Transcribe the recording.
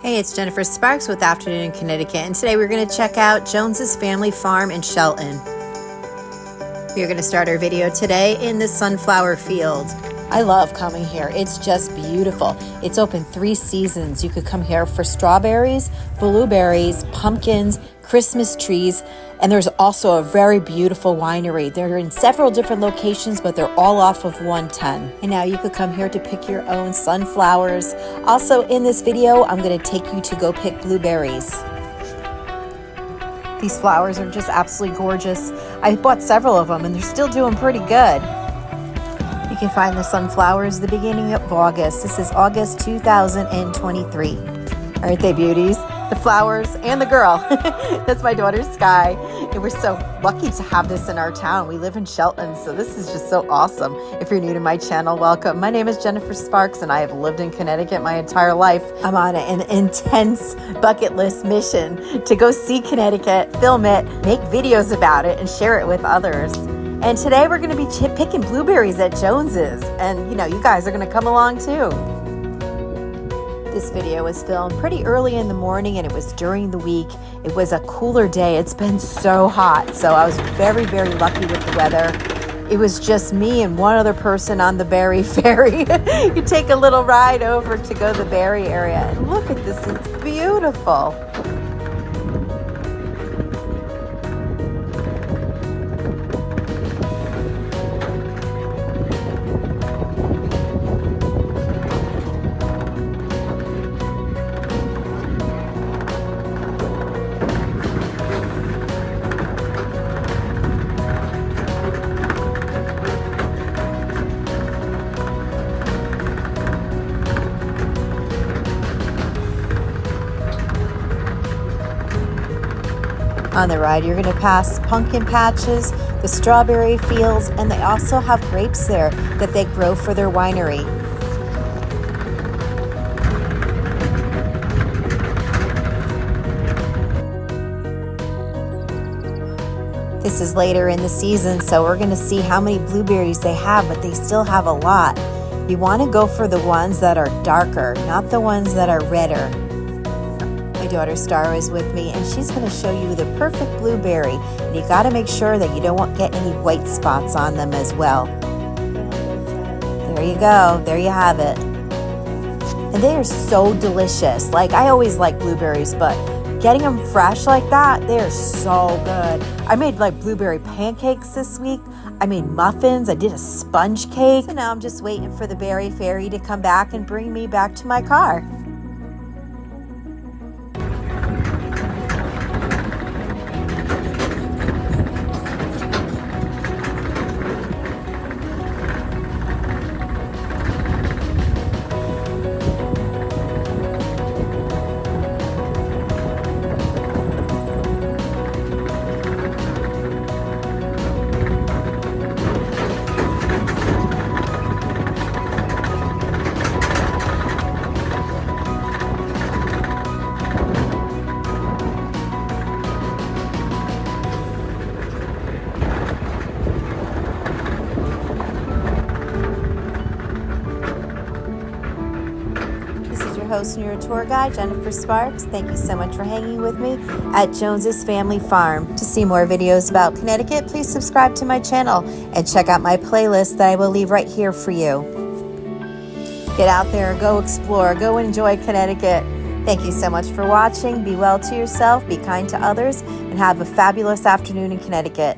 Hey, it's Jennifer Sparks with Afternoon in Connecticut, and today we're going to check out Jones's Family Farm in Shelton. We're going to start our video today in the sunflower field. I love coming here. It's just beautiful. It's open 3 seasons. You could come here for strawberries, blueberries, pumpkins, Christmas trees, and there's also a very beautiful winery. They're in several different locations, but they're all off of 110. And now you could come here to pick your own sunflowers. Also in this video, I'm going to take you to go pick blueberries. These flowers are just absolutely gorgeous. I bought several of them and they're still doing pretty good. You can find the sunflowers the beginning of August. This is August 2023. Aren't they beauties? The flowers and the girl. That's my daughter Sky. And we're so lucky to have this in our town. We live in Shelton, so this is just so awesome. If you're new to my channel, welcome. My name is Jennifer Sparks and I have lived in Connecticut my entire life. I'm on an intense bucket list mission to go see Connecticut, film it, make videos about it, and share it with others. And today we're going to be picking blueberries at Jones's. And you know, you guys are going to come along too. This video was filmed pretty early in the morning and it was during the week. It was a cooler day. It's been so hot. So I was very, very lucky with the weather. It was just me and one other person on the berry ferry. You take a little ride over to go to the berry area. And look at this, it's beautiful. On the ride, you're going to pass pumpkin patches, the strawberry fields, and they also have grapes there that they grow for their winery. This is later in the season, so we're going to see how many blueberries they have, but they still have a lot. You want to go for the ones that are darker, not the ones that are redder. My daughter Star is with me and she's going to show you the perfect blueberry, and you got to make sure that you don't get any white spots on them as well. There you go, there you have it. And they are so delicious. Like, I always like blueberries, but getting them fresh like that, they are so good. I made like blueberry pancakes this week. I made muffins. I did a sponge cake. So now I'm just waiting for the berry ferry to come back and bring me back to my car. Host and your tour guide, Jennifer Sparks. Thank you so much for hanging with me at Jones's Family Farm. To see more videos about Connecticut, please subscribe to my channel and check out my playlist that I will leave right here for you. Get out there, go explore, go enjoy Connecticut. Thank you so much for watching. Be well to yourself, be kind to others, and have a fabulous afternoon in Connecticut.